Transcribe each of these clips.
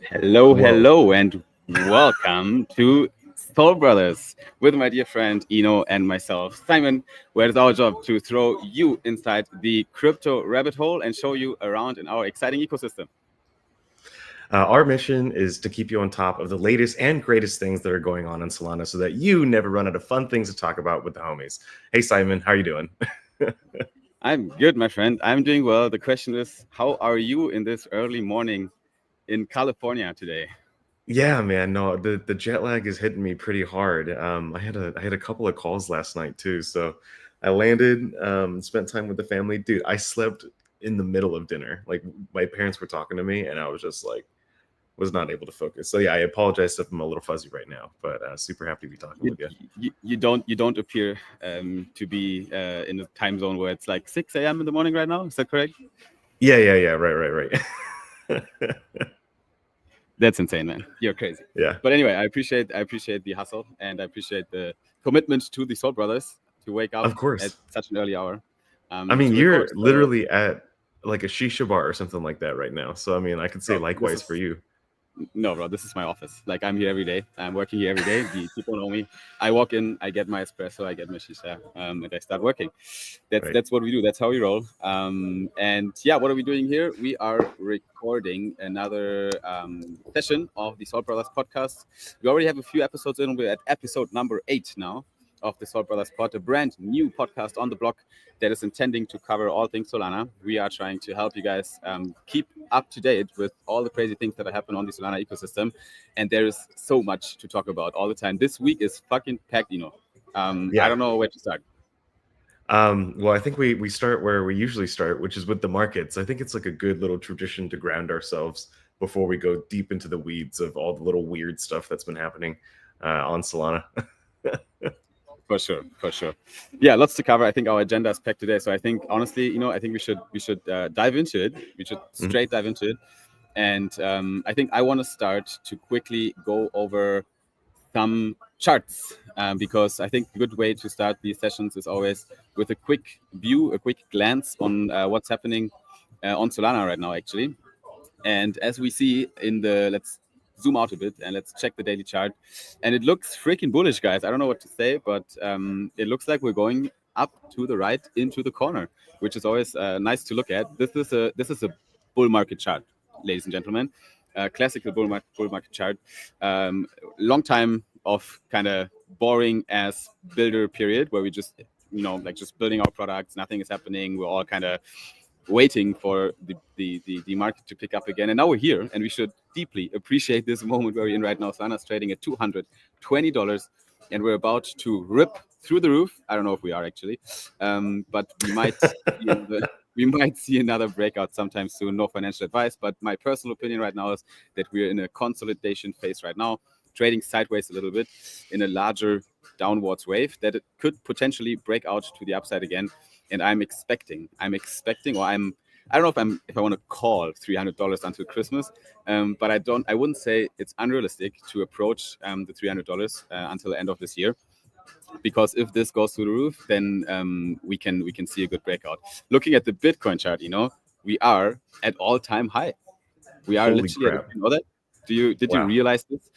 Whoa. Hello, and welcome to Soul Brothers with my dear friend Eno and myself, Simon, where it's our job to throw you inside the crypto rabbit hole and show you around in our exciting ecosystem. Our mission is to keep you on top of the latest and greatest things that are going on in Solana so that you never run out of fun things to talk about with the homies. Hey, Simon, how are you doing? I'm good, my friend. I'm doing well. The question is, how are you in this early morning in California today? Yeah, man. No, the jet lag is hitting me pretty hard. I had a couple of calls last night too. So I landed, spent time with the family. Dude, I slept in the middle of dinner. Like my parents were talking to me, and I was just like, was not able to focus. So yeah, I apologize if I'm a little fuzzy right now, but super happy to be talking You, with you. you don't appear to be in a time zone where it's like 6 a.m. in the morning right now. Is that correct? Yeah. Right. That's insane, man. You're crazy. Yeah, But anyway, I appreciate the hustle and I appreciate the commitment to the Soul Brothers to wake up of at course. such an early hour I mean, to record. you're literally at like a shisha bar or something like that right now. So I mean, I could say Bro, this likewise for is you. no, bro. This is my office. Like I'm here every day. I'm working here every day. The people know me. I walk in, I get my espresso, I get my shisha, and I start working. That's Right. that's what we do. That's how we roll. And yeah, what are we doing here? We are recording another session of the Salt Brothers podcast. We already have a few episodes in. We're at episode number 8 now of the Salt Brothers pod, a brand new podcast on the block that is intending to cover all things Solana. We are trying to help you guys keep up to date with all the crazy things that are happening on the Solana ecosystem, and there is so much to talk about all the time. This week is fucking packed, you know. I Yeah. don't know where to start. Well, I think we start where we usually start, which is with the markets. I think it's like a good little tradition to ground ourselves before we go deep into the weeds of all the little weird stuff that's been happening on Solana. For sure, for sure. Yeah, lots to cover. I think our agenda is packed today, so I think honestly, I think we should dive into it. We should Mhm. straight dive into it, and I think I want to start to quickly go over some charts because I think a good way to start these sessions is always with a quick view, a quick glance on what's happening on Solana right now, actually. And as we see in the, let's zoom out a bit and let's check the daily chart. And it looks freaking bullish, guys. I don't know what to say, but it looks like we're going up to the right into the corner, which is always nice to look at. This is a bull market chart, ladies and gentlemen. Classical bull market chart. Long time of kind of boring as builder period where we just like just building our products, nothing is happening. We're all kind of waiting for the market to pick up again. And now we're here, and we should deeply appreciate this moment where we're in right now. Solana's trading at $220, and we're about to rip through the roof. I don't know if we are actually, but we might see another breakout sometime soon. No financial advice, but my personal opinion right now is that we're in a consolidation phase right now, trading sideways a little bit in a larger downwards wave that it could potentially break out to the upside again. And or I don't know if I want to call $300 until Christmas, but I wouldn't say it's unrealistic to approach the $300 until the end of this year, because if this goes through the roof, then we can see a good breakout. Looking at the Bitcoin chart, we are at all-time high. We are Holy literally crap. you know that? Did you Wow. realize this?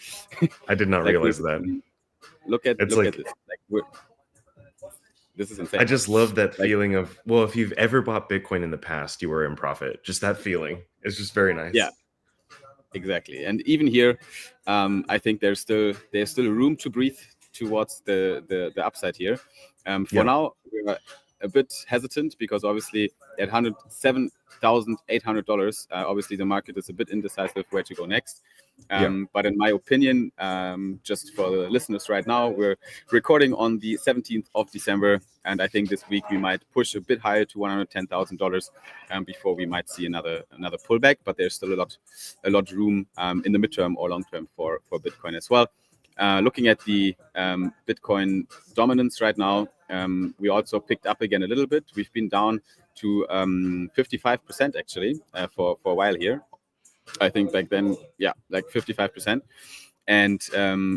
I did not Like realize that. look at It's look at like, this. This is I insane. just love that Like, feeling of, well, if you've ever bought Bitcoin in the past, you were in profit. Just that feeling is just very yeah, nice. exactly. And even here, I think there's still room to breathe towards the upside here. For Yeah. now, we're a bit hesitant because obviously at $107,800, obviously the market is a bit indecisive where to go next. Yeah. But in my opinion, just for the listeners right now, we're recording on the 17th of December, and I think this week we might push a bit higher to $110,000 before we might see another pullback. But there's still a lot room in the midterm or long term for Bitcoin as well. Looking at the Bitcoin dominance right now, we also picked up again a little bit. We've been down to 55% actually for a while here. I think back then, yeah, like 55%. And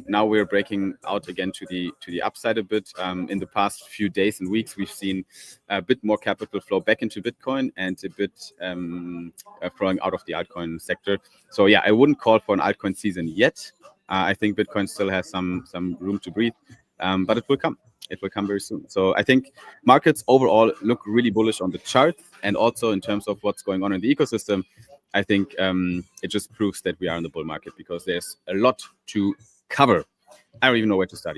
now we're breaking out again to the upside a bit. In the past few days and weeks, we've seen a bit more capital flow back into Bitcoin and a bit flowing out of the altcoin sector. So yeah, I wouldn't call for an altcoin season yet. I think Bitcoin still has some room to breathe, but it will come. It will come very soon. So I think markets overall look really bullish on the chart, and also in terms of what's going on in the ecosystem. I think it just proves that we are in the bull market because there's a lot to cover. I don't even know where to start,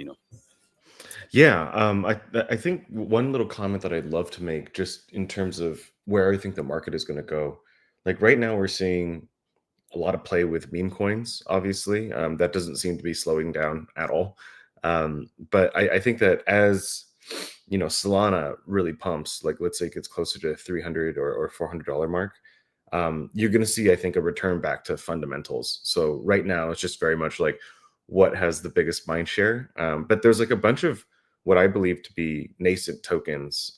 Yeah, I think one little comment that I'd love to make, just in terms of where I think the market is going to go. Like right now, we're seeing a lot of play with meme coins. Obviously, that doesn't seem to be slowing down at all. But I think that as Solana really pumps, like let's say it gets closer to $300 or $400 mark, you're going to see, I think, a return back to fundamentals. So right now, it's just very much like what has the biggest mind share. But there's like a bunch of what I believe to be nascent tokens,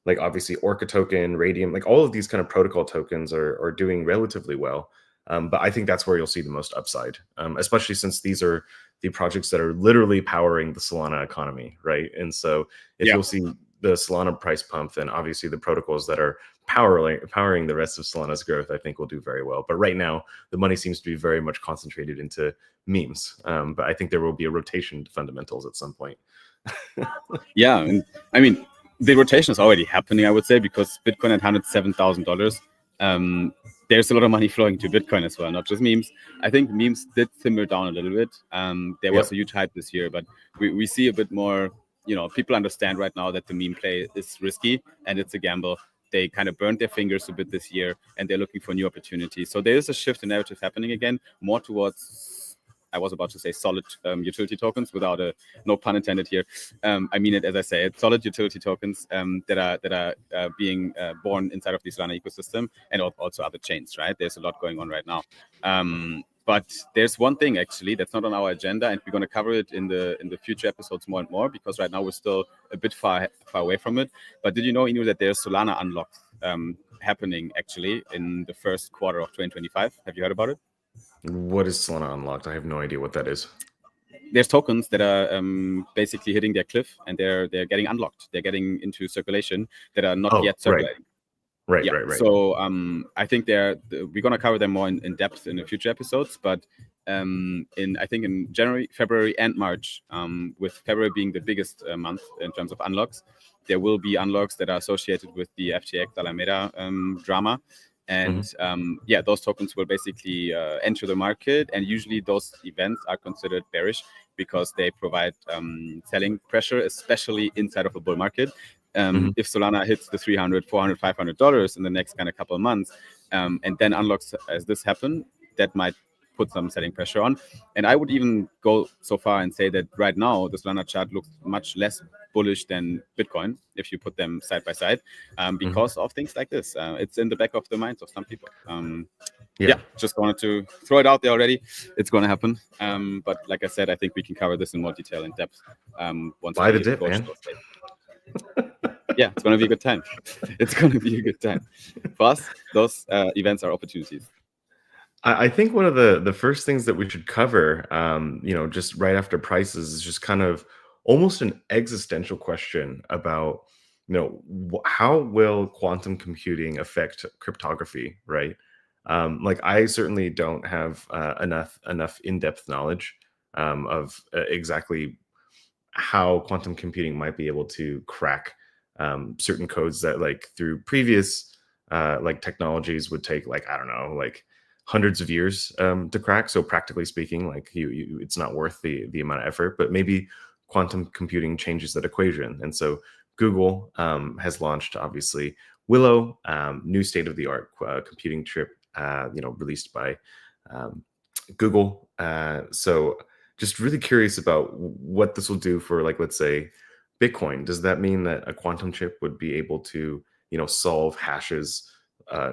like obviously Orca token, Radium, like all of these kind of protocol tokens are doing relatively well. But I think that's where you'll see the most upside, especially since these are the projects that are literally powering the Solana economy, right? And so if you'll see the Solana price pump, then obviously the protocols that are powering the rest of Solana's growth, I think will do very well. But right now, the money seems to be very much concentrated into memes. But I think there will be a rotation to fundamentals at some point. Yeah, and I mean, the rotation is already happening, I would say, because Bitcoin at $107,000. There's a lot of money flowing to Bitcoin as well, not just memes. I think memes did simmer down a little bit. There was a huge hype this year, but we see a bit more, people understand right now that the meme play is risky and it's a gamble. They kind of burned their fingers a bit this year and they're looking for new opportunities. So there is a shift in narrative happening again, more towards, I was about to say solid utility tokens without no pun intended here. I mean it as I say it, solid utility tokens that are being born inside of the Solana ecosystem and also other chains, right? There's a lot going on right now. But there's one thing actually that's not on our agenda, and we're going to cover it in the future episodes more and more, because right now we're still a bit far away from it. But did you know, Eno, that there's Solana unlocks happening actually in the first quarter of 2025? Have you heard about it? What is Solana Unlocked? I have no idea what that is. There's tokens that are basically hitting their cliff and they're getting unlocked. They're getting into circulation that are not yet circulating. Right. So I think we're going to cover them more in depth in the future episodes. But I think in January, February, and March, with February being the biggest month in terms of unlocks, there will be unlocks that are associated with the FTX Alameda drama. And those tokens will basically enter the market. And usually those events are considered bearish because they provide selling pressure, especially inside of a bull market. If Solana hits the $300, $400, $500 in the next kind of couple of months, and then unlocks as this happen, that might put some selling pressure on. And I would even go so far and say that right now the Solana chart looks much less bullish than Bitcoin if you put them side by side, because of things like this. It's in the back of the minds of some people. Just wanted to throw it out there already. It's going to happen. But like I said, I think we can cover this in more detail in depth once buy the dip, man. Yeah, it's going to be a good time. It's going to be a good time. For us, those events are opportunities. I think one of the first things that we should cover, just right after prices, is just kind of almost an existential question about, how will quantum computing affect cryptography, right? Like I certainly don't have enough in-depth knowledge of exactly how quantum computing might be able to crack certain codes that, like, through previous like technologies would take, like, I don't know, like hundreds of years to crack. So practically speaking, like it's not worth the amount of effort. But maybe quantum computing changes that equation. And so Google has launched, obviously, Willow, new state-of-the-art computing chip, released by Google. So just really curious about what this will do for, like, let's say, Bitcoin. Does that mean that a quantum chip would be able to, solve hashes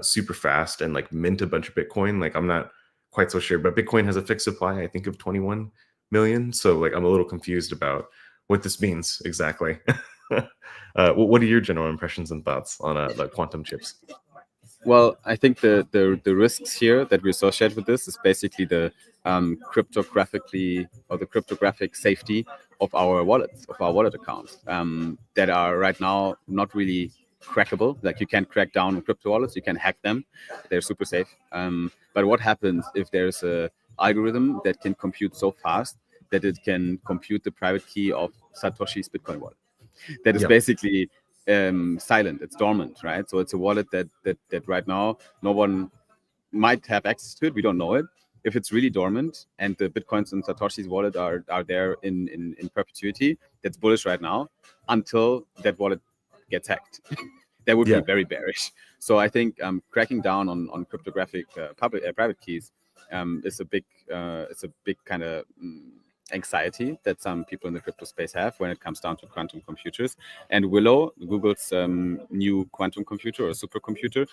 super fast and like mint a bunch of Bitcoin? Like, I'm not quite so sure, but Bitcoin has a fixed supply, I think, of 21 million. So like, I'm a little confused about what this means exactly. What are your general impressions and thoughts on the quantum chips? Well, I think the risks here that we associate with this is basically the cryptographically or the cryptographic safety of our wallets, of our wallet accounts, that are right now not really crackable. Like you can't crack down on crypto wallets, you can hack them, they're super safe. But what happens if there's a algorithm that can compute so fast that it can compute the private key of Satoshi's Bitcoin wallet? That is Yeah. basically silent. It's dormant, right? So it's a wallet that right now no one might have access to it. We don't know it. If it's really dormant and the bitcoins in Satoshi's wallet are there in perpetuity, that's bullish right now until that wallet gets hacked. That would be Yeah. very bearish. So I think cracking down on cryptographic private keys is a big kind of anxiety that some people in the crypto space have when it comes down to quantum computers. And Willow, Google's new quantum computer or supercomputer,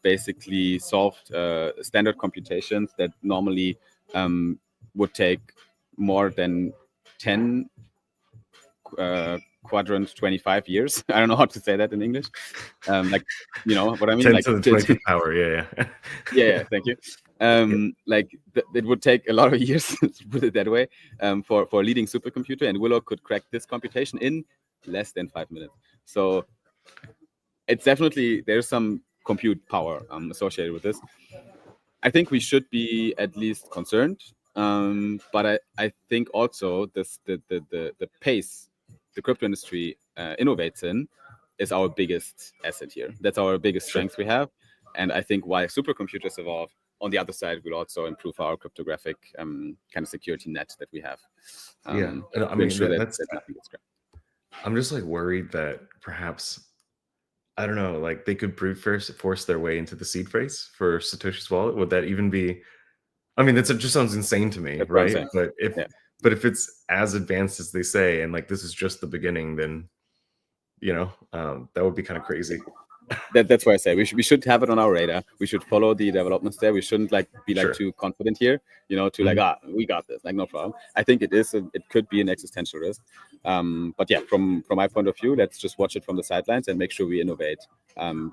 basically solved standard computations that normally would take more than 10 quadrant 25 years. I don't know how to say that in English. Like, you know what I mean? 10 Like, to the 25th power. Yeah. yeah, thank you. Like it would take a lot of years to put it that way, for a leading supercomputer, and Willow could crack this computation in less than 5 minutes. So it's definitely, there's some compute power associated with this. I think we should be at least concerned, but I think also the pace the crypto industry innovates in is our biggest asset here. That's our biggest strength we have, and I think while supercomputers evolve, on the other side, will also improve our cryptographic kind of security net that we have. Yeah. And I to mean, ensure that that's, nothing gets cracked. I'm just like worried that perhaps, I don't know, like they could brute force their way into the seed phrase for Satoshi's wallet. Would that even be? I mean, that's, it just sounds insane to me, That's what I'm right? saying. But Yeah. if it's as advanced as they say, and like this is just the beginning, then that would be kind of crazy. That's why I say we should have it on our radar. We should follow the developments there. We shouldn't be Sure. too confident here, we got this, like no problem. I think it could be an existential risk. But yeah, from my point of view, let's just watch it from the sidelines and make sure we innovate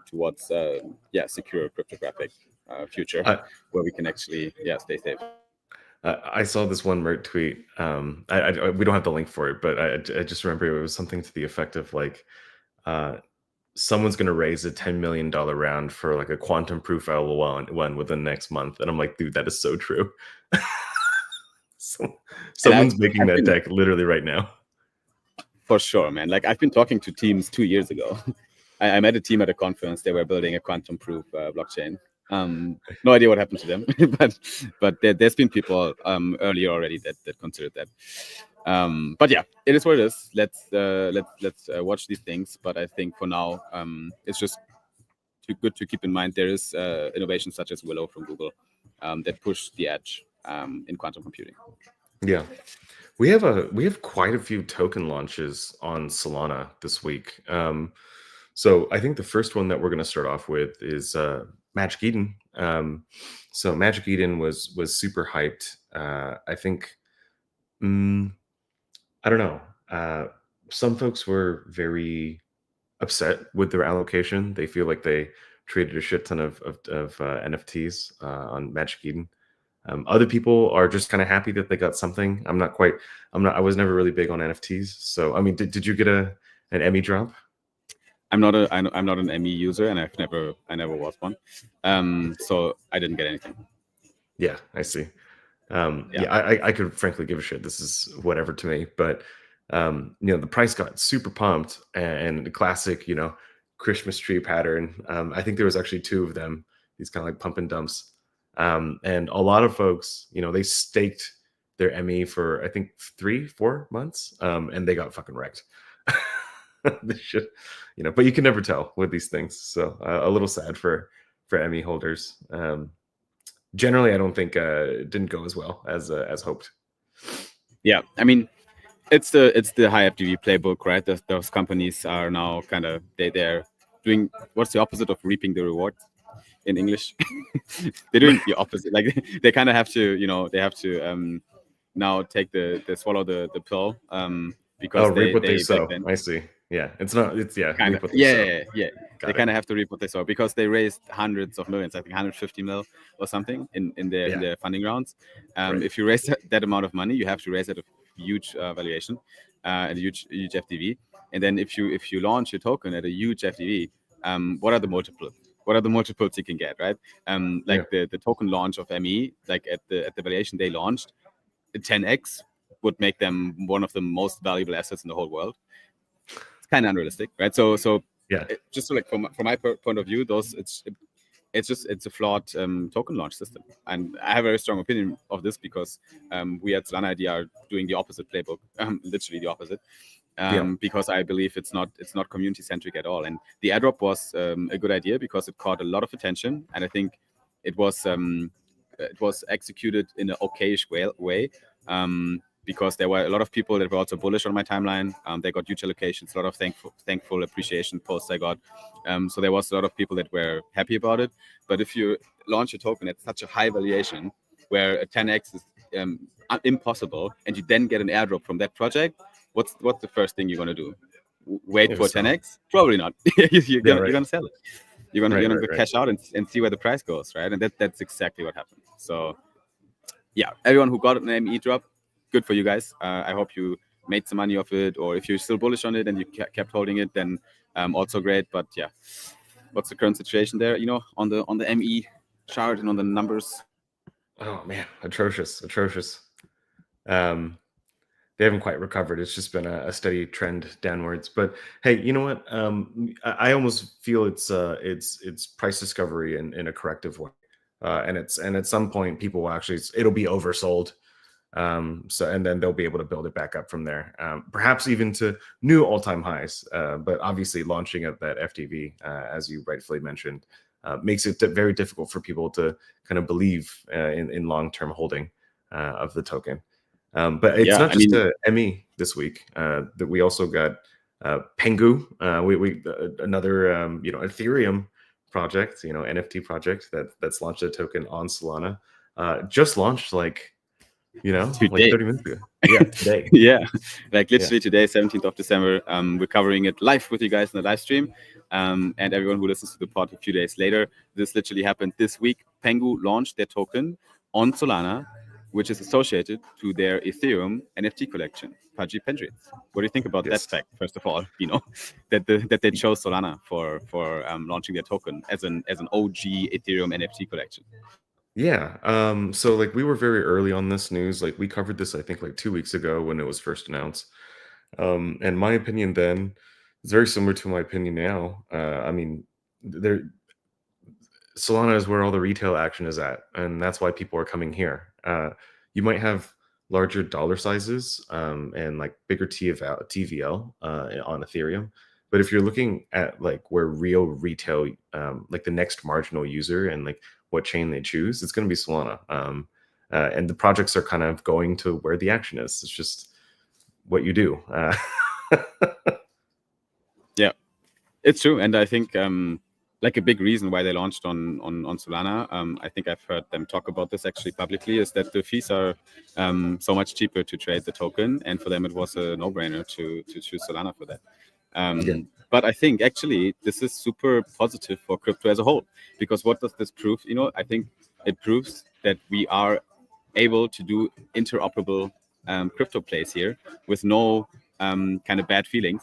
towards secure cryptographic future where we can actually stay safe. I saw this one Mert tweet. We don't have the link for it, but I just remember it was something to the effect of like, someone's going to raise a $10 million round for like a quantum proof L1 within the next month. And I'm like, dude, that is so true. Someone's making that deck literally right now. For sure, man. Like I've been talking to teams 2 years ago. I met a team at a conference. They were building a quantum proof blockchain. No idea what happened to them, but there's been people earlier already that considered that. But yeah, it is what it is. Let's watch these things. But I think for now, it's just too good to keep in mind. There is innovations such as Willow from Google that push the edge in quantum computing. Yeah, we have quite a few token launches on Solana this week. So I think the first one that we're going to start off with is Magic Eden. So Magic Eden was super hyped. I think. I don't know. Some folks were very upset with their allocation. They feel like they traded a shit ton of NFTs on Magic Eden. Other people are just kind of happy that they got something. I was never really big on NFTs. So, I mean, did you get an Emmy drop? I'm not an Emmy user, and I never was one. So I didn't get anything. Yeah, I see. I could frankly give a shit. This is whatever to me, but the price got super pumped, and the classic, Christmas tree pattern. I think there was actually 2 of them, these kind of like pump and dumps. And a lot of folks, they staked their Emmy for I think 3-4 months, and they got fucking wrecked. This shit, but you can never tell with these things. So a little sad for Emmy holders. Generally, I don't think it didn't go as well as hoped. Yeah, I mean, it's the high FDV playbook, right? Those companies are now kind of they're doing what's the opposite of reaping the rewards in English? They're doing the opposite. Like they kind of have to, they have to now take the swallow the pill because reap what they sow. I see. Yeah, it's not. It's kind of. Yeah. They kind of have to reap what they sow because they raised hundreds of millions, I think 150 mil or something in their funding rounds. If you raise that amount of money, you have to raise at a huge valuation and a huge FTV. And then if you launch your token at a huge FTV, what are the multiples? What are the multiples you can get, right? The token launch of ME, like at the valuation they launched, 10x would make them one of the most valuable assets in the whole world. It's kind of unrealistic, right? So just like from my point of view, it's a flawed token launch system, and I have a very strong opinion of this because we at Solana ID are doing the opposite playbook, literally the opposite. Because I believe it's not community centric at all. And the airdrop was a good idea because it caught a lot of attention, and I think it was executed in an okayish way. Because there were a lot of people that were also bullish on my timeline. They got huge allocations, a lot of thankful appreciation posts I got. So there was a lot of people that were happy about it. But if you launch a token at such a high valuation, where a 10x is impossible, and you then get an airdrop from that project, what's the first thing you're gonna do? Wait for 10x? Probably not. you're gonna sell it. You're gonna cash out and see where the price goes, right? And that's exactly what happened. So yeah, everyone who got an ME drop, good for you guys. I hope you made some money off it, or if you're still bullish on it and you kept holding it, then also great. But yeah, what's the current situation there? On the ME chart and on the numbers. Oh man, atrocious. They haven't quite recovered. It's just been a steady trend downwards. But hey, you know what? I almost feel it's price discovery in a corrective way, and at some point people will it'll be oversold. And then they'll be able to build it back up from there, perhaps even to new all-time highs. But obviously, launching at that FTV, as you rightfully mentioned, makes it very difficult for people to kind of believe in long-term holding of the token. But it's not just ME this week. That we also got Pengu, another Ethereum project, NFT project that's launched a token on Solana. Just launched like today. Like 30 minutes ago. Yeah, today. Yeah, like literally today, 17th of December. We're covering it live with you guys in the live stream. And everyone who listens to the pod a few days later, this literally happened this week. Pengu launched their token on Solana, which is associated to their Ethereum NFT collection, Pudgy Pendrits. What do you think about that fact, first of all, that they chose Solana for launching their token as an OG Ethereum NFT collection? Yeah. So like we were very early on this news. Like we covered this, I think, like 2 weeks ago when it was first announced. And my opinion then is very similar to my opinion now. I mean, Solana is where all the retail action is at, and that's why people are coming here. You might have larger dollar sizes and like bigger TVL on Ethereum. But if you're looking at like where real retail, like the next marginal user and like what chain they choose, it's going to be Solana. And the projects are kind of going to where the action is. It's just what you do. Yeah, it's true. And I think like a big reason why they launched on Solana, I think I've heard them talk about this actually publicly, is that the fees are so much cheaper to trade the token. And for them, it was a no-brainer to choose Solana for that. But I think actually this is super positive for crypto as a whole, because what does this prove? I think it proves that we are able to do interoperable crypto plays here with no kind of bad feelings,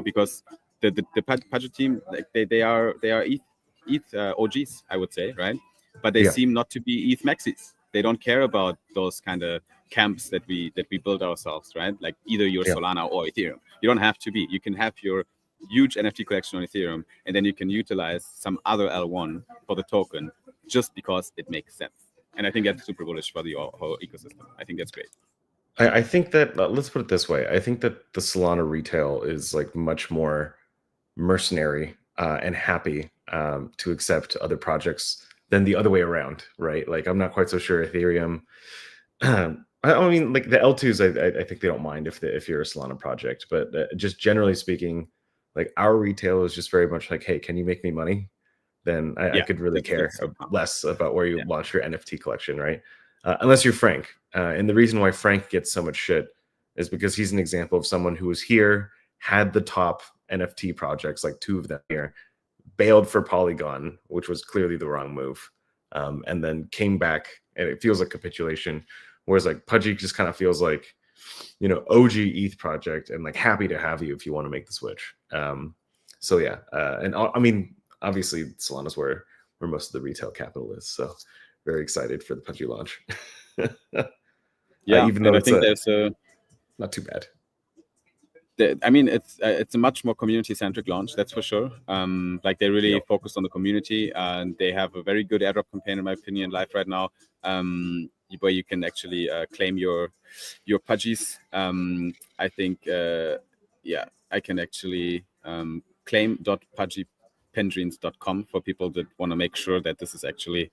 because the Pudgy team, like they are ETH OGs, I would say, right? But they seem not to be ETH maxis. They don't care about those kind of camps that we build ourselves, right? Like either you're Solana or Ethereum. You don't have to be. You can have your huge NFT collection on Ethereum, and then you can utilize some other L1 for the token just because it makes sense. And I think that's super bullish for the whole ecosystem. I think that's great. I think that, let's put it this way. I think that the Solana retail is like much more mercenary and happy to accept other projects than the other way around, right? Like I'm not quite so sure Ethereum. I mean, like the L2s, I think they don't mind if you're a Solana project, but just generally speaking, like our retail is just very much like, hey, can you make me money? Then I could really care less about where you launch your NFT collection, right? Unless you're Frank. And the reason why Frank gets so much shit is because he's an example of someone who was here, had the top NFT projects, like 2 of them here, bailed for Polygon, which was clearly the wrong move, and then came back, and it feels like capitulation. Whereas like Pudgy just kind of feels like, OG ETH project, and like happy to have you if you want to make the switch. So yeah, and I mean, obviously Solana's where most of the retail capital is. So very excited for the Pudgy launch. Yeah, even and though I think there's not too bad. I mean, it's a much more community-centric launch, that's for sure. Like they really focused on the community, and they have a very good airdrop campaign, in my opinion, live right now, where you can actually claim your pudgies. I think, I can actually claim.pudgypendreens.com for people that want to make sure that this is actually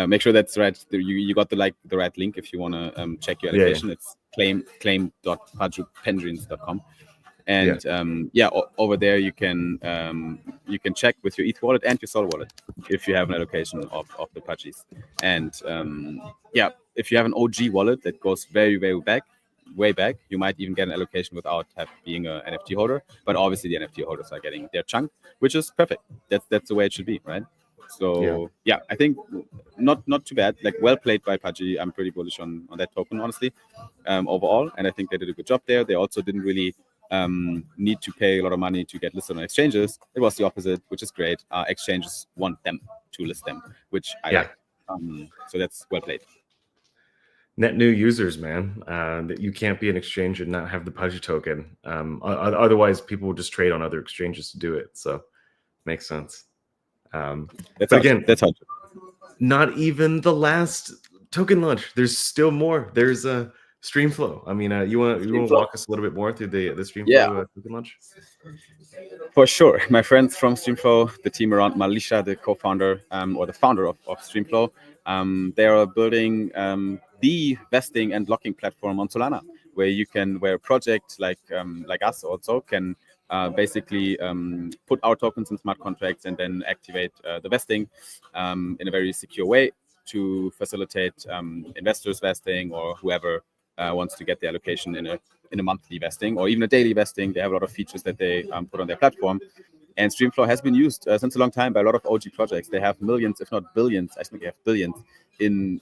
make sure that's right. You got the right link if you want to check your allocation. It's claim.pudgypendreens.com. And over there you can check with your ETH wallet and your Sol wallet if you have an allocation of the pudgies. And if you have an OG wallet that goes very, very way back, you might even get an allocation without being an NFT holder. But obviously the NFT holders are getting their chunk, which is perfect. That's the way it should be, right? So I think not too bad. Like, well played by Pudgy. I'm pretty bullish on that token, honestly, overall. And I think they did a good job there. They also didn't really need to pay a lot of money to get listed on exchanges. It was the opposite, which is great. Exchanges want them to list them, which I like. So that's well played. Net new users, man. That you can't be an exchange and not have the Pudgy token. Otherwise, people will just trade on other exchanges to do it. So makes sense. That's how. Not even the last token launch. There's still more. There's a Streamflow. I mean, you want to walk us a little bit more through the Streamflow token launch? For sure. My friends from Streamflow, the team around Malisha, the co-founder or the founder of Streamflow, they are building the vesting and locking platform on Solana, where a project like us also can basically put our tokens in smart contracts and then activate the vesting in a very secure way to facilitate investors vesting or whoever wants to get the allocation in a monthly vesting or even a daily vesting. They have a lot of features that they put on their platform. And Streamflow has been used since a long time by a lot of OG projects. They have millions, if not billions, I think they have billions in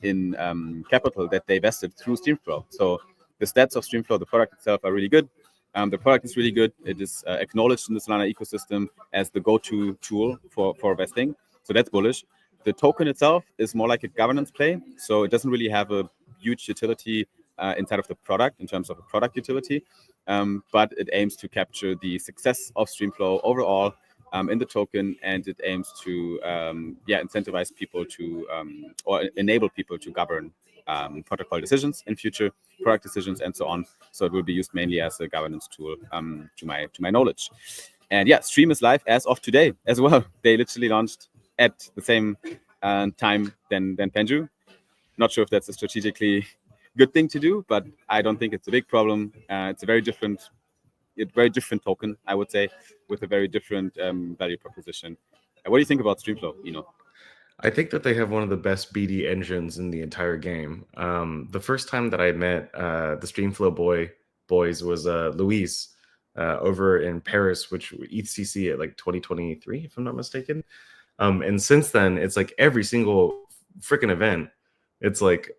capital that they vested through Streamflow. So the stats of Streamflow, the product itself, are really good. The product is really good. It is acknowledged in the Solana ecosystem as the go-to tool for vesting. So that's bullish. The token itself is more like a governance play. So it doesn't really have a huge utility inside of the product in terms of a product utility. But it aims to capture the success of Streamflow overall in the token, and it aims to incentivize people to or enable people to govern protocol decisions in future, product decisions, and so on. So it will be used mainly as a governance tool, to my knowledge. And Stream is live as of today as well. They literally launched at the same time than Penju. Not sure if that's a strategically good thing to do, but I don't think it's a big problem. It's a very different token, I would say, with a very different value proposition. What do you think about Streamflow, Eno? I think that they have one of the best BD engines in the entire game. The first time that I met the Streamflow boys was Luis over in Paris, which ETHCC at like 2023, if I'm not mistaken. And since then, it's like every single freaking event, it's like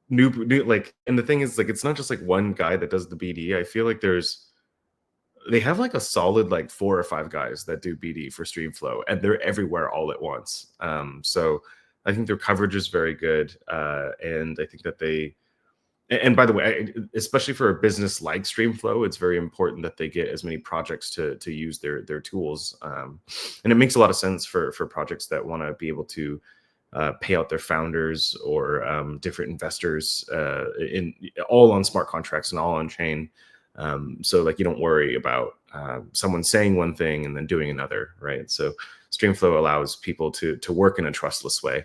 new like, and the thing is, like, it's not just like one guy that does the BD. I feel like they have like a solid like 4 or 5 guys that do BD for Streamflow, and they're everywhere all at once. So I think their coverage is very good, and I think that and by the way, especially for a business like Streamflow, it's very important that they get as many projects to use their tools, and it makes a lot of sense for projects that want to be able to pay out their founders or different investors in all on smart contracts and all on chain. So like, you don't worry about someone saying one thing and then doing another, right? So Streamflow allows people to work in a trustless way,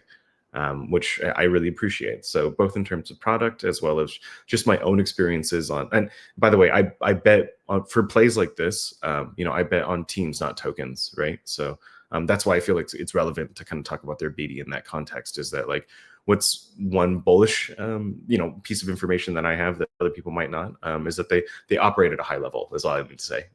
which I really appreciate. So both in terms of product as well as just my own experiences on. And by the way, I bet for plays like this, I bet on teams, not tokens, right? So that's why I feel like it's relevant to kind of talk about their BD in that context, is that like what's one bullish, piece of information that I have that other people might not, is that they operate at a high level. Is all I need to say.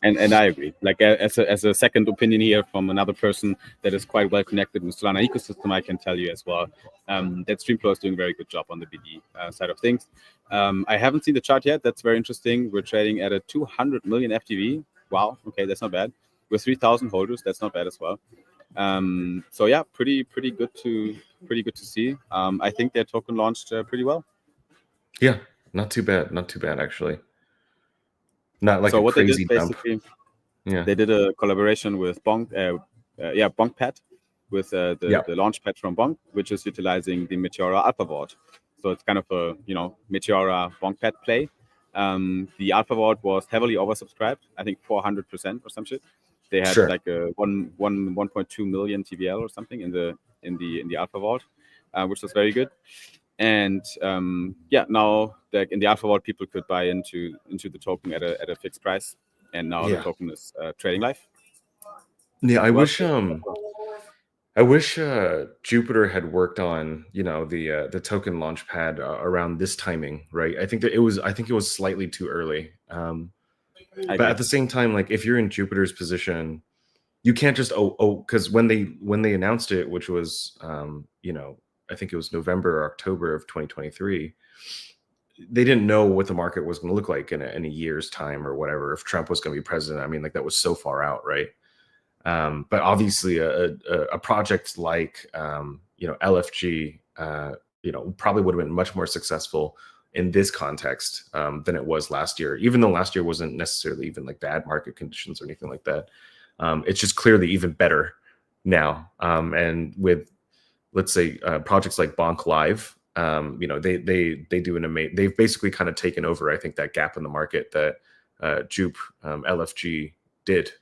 And I agree. Like as a second opinion here from another person that is quite well connected in the Solana ecosystem, I can tell you as well that Streamflow is doing a very good job on the BD side of things. I haven't seen the chart yet. That's very interesting. We're trading at a 200 million FTV. Wow. Okay, that's not bad. With 3,000 holders, that's not bad as well. So yeah, pretty good to see. I think their token launched pretty well. Yeah, not too bad actually. Not like so a what crazy they did dump. basically, Yeah, they did a collaboration with Bonk, Bonkpad, with the launchpad from Bonk, which is utilizing the Meteora Alpha Vault. So it's kind of a Meteora Bonkpad play. The Alpha Vault was heavily oversubscribed, I think 400% or some shit. They had sure. like a 1.2 million TVL or something in the Alpha Vault, which was very good. And now in the Alpha Vault, people could buy into the token at a fixed price, and now the token is trading live. Yeah, I wish Jupiter had worked on the token launchpad around this timing, right? I think it was slightly too early. But at the same time, like if you're in Jupiter's position, you can't just because when they announced it, which was I think it was November or October of 2023, they didn't know what the market was going to look like in a year's time or whatever, if Trump was going to be president. I mean, like that was so far out, right? But obviously a project like LFG probably would have been much more successful in this context than it was last year, even though last year wasn't necessarily even like bad market conditions or anything like that. It's just clearly even better now. And with, let's say, projects like Bonk Live, they do an amazing. They've basically kind of taken over, I think, that gap in the market that Jupe LFG did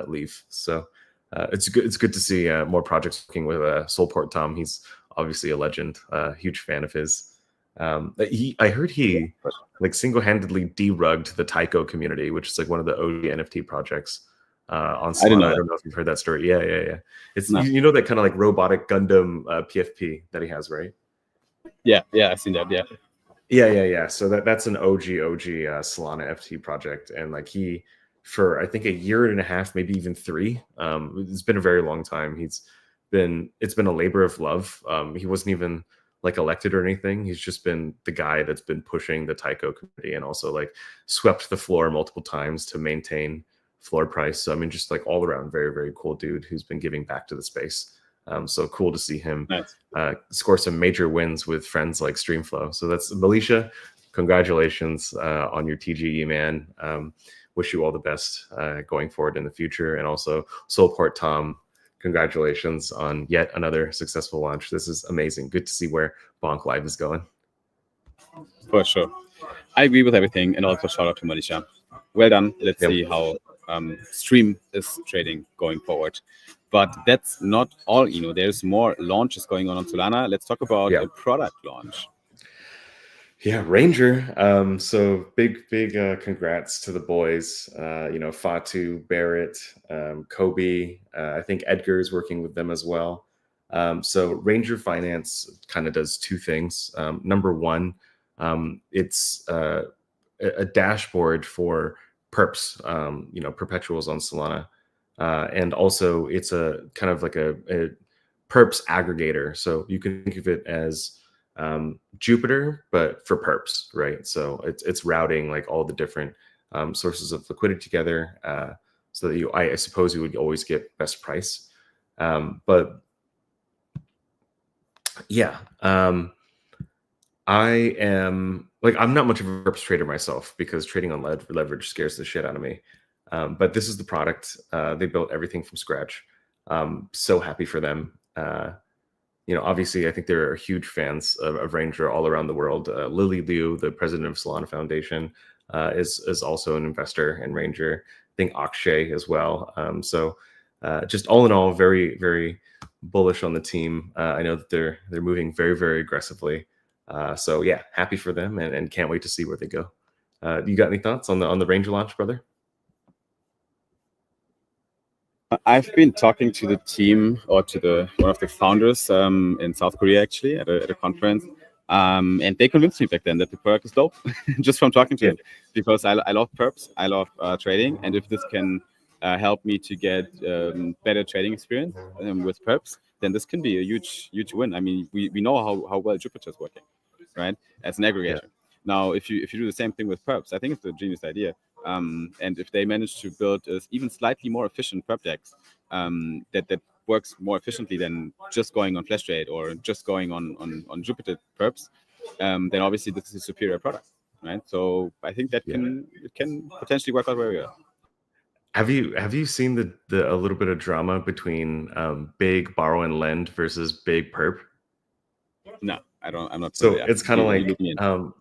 leave. So it's good to see more projects working with Soulport Tom. He's obviously a legend, huge fan of his. I heard he like single-handedly derugged the Taiko community, which is like one of the OG NFT projects on Solana. I don't know if you've heard that story. Yeah. It's you know that kind of like robotic Gundam PFP that he has, right? Yeah, I've seen that. Yeah. So that's an OG Solana FT project, and like he, for I think a year and a half, maybe even 3. It's been a very long time. It's been a labor of love. He wasn't even like elected or anything. He's just been the guy that's been pushing the Taiko community and also like swept the floor multiple times to maintain floor price. So I mean, just like all around, very, very cool dude who's been giving back to the space. So cool to see him score some major wins with friends like Streamflow. So that's Melisha. Congratulations on your TGE, man. Wish you all the best going forward in the future. And also Soulport Tom, congratulations on yet another successful launch. This is amazing. Good to see where Bonk Live is going. For sure. I agree with everything. And also shout out to Melisha. Well done. Let's see how Stream is trading going forward. But that's not all, There's more launches going on Solana. Let's talk about a product launch. Yeah, Ranger. So big congrats to the boys. Fatu, Barrett, Kobe. I think Edgar is working with them as well. So Ranger Finance kind of does 2 things. Number one, it's a dashboard for perps, perpetuals on Solana. And also it's a kind of like a perps aggregator. So you can think of it as Jupiter, but for perps, right? So it's routing like all the different sources of liquidity together, so that I suppose you would always get best price. But yeah, I am like, I'm not much of a perps trader myself because trading on leverage scares the shit out of me. But this is the product. They built everything from scratch. So happy for them. Obviously, I think there are huge fans of Ranger all around the world. Lily Liu, the president of Solana Foundation, is also an investor in Ranger. I think Akshay as well. So just all in all, very, very bullish on the team. I know that they're moving very, very aggressively. So yeah, happy for them and can't wait to see where they go. You got any thoughts on the Ranger launch, brother? I've been talking to the team or to one of the founders in South Korea actually at a conference, and they convinced me back then that the product is dope just from talking to Yeah, them, because I love perps, I love trading, and if this can help me to get better trading experience with perps, then this can be a huge win. I mean, we know how well Jupiter is working, right? As an yeah, aggregator. Now, if you do the same thing with perps, I think it's a genius idea. And if they manage to build a even slightly more efficient perp dex that works more efficiently than just going on flash trade or just going on Jupiter perps, then obviously this is a superior product, right? So I think that yeah. it can potentially work out very well. Have you seen the a little bit of drama between big borrow and lend versus big perp? No, I don't. I'm not So familiar. it's kind of You look like me in.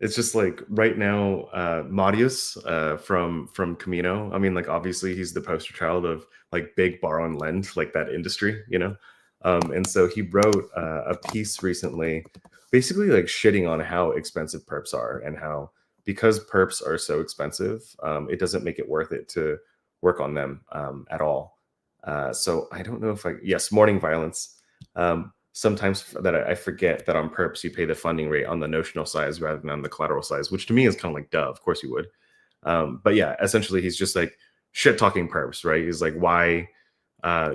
it's just like right now, Marius from Camino. I mean, like obviously he's the poster child of like big borrow and lend, like that industry, you know. And so he wrote a piece recently, basically like shitting on how expensive perps are and how because perps are so expensive, it doesn't make it worth it to work on them at all. So I don't know if yes, morning violence. Sometimes that I forget that on perps you pay the funding rate on the notional size rather than on the collateral size, which to me is kind of like duh. Of course you would. But yeah, essentially he's just like shit talking perps, right? He's like, why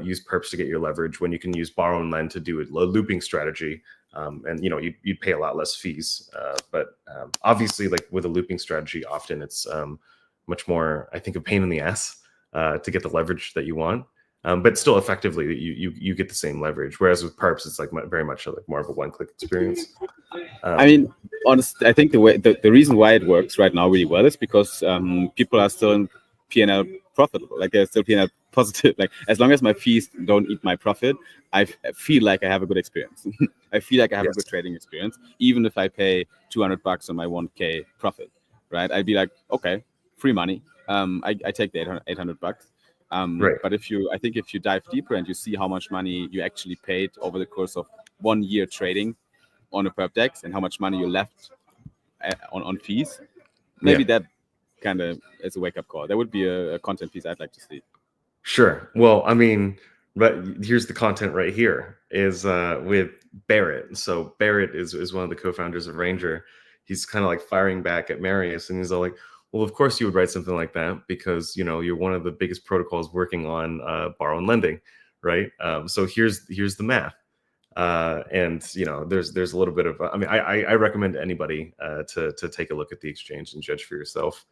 use perps to get your leverage when you can use borrow and lend to do a looping strategy, and you know you'd pay a lot less fees. But obviously, like with a looping strategy, often it's much more, I think, a pain in the ass to get the leverage that you want. But still, effectively, you get the same leverage. Whereas with perps, it's like very much like more of a one-click experience. I mean, honestly, I think the reason why it works right now really well is because people are still in P&L profitable. Like they're still P&L positive. Like as long as my fees don't eat my profit, I feel like I have a good experience. I feel like I have a Yes. good trading experience, even if I pay $200 on my 1K profit, right? I'd be like, okay, free money. I take the $800. Right. But I think if you dive deeper and you see how much money you actually paid over the course of 1 year trading on a perp dex and how much money you left on fees, maybe Yeah. that kind of is a wake up call. That would be a content piece I'd like to see. Sure. Well, I mean, but here's the content right here is with Barrett. So Barrett is one of the co-founders of Ranger. He's kind of like firing back at Marius, and he's all like, "Well, of course you would write something like that because you know you're one of the biggest protocols working on borrow and lending, right? So here's the math." And you know, there's a little bit of, I mean, I recommend anybody to take a look at the exchange and judge for yourself.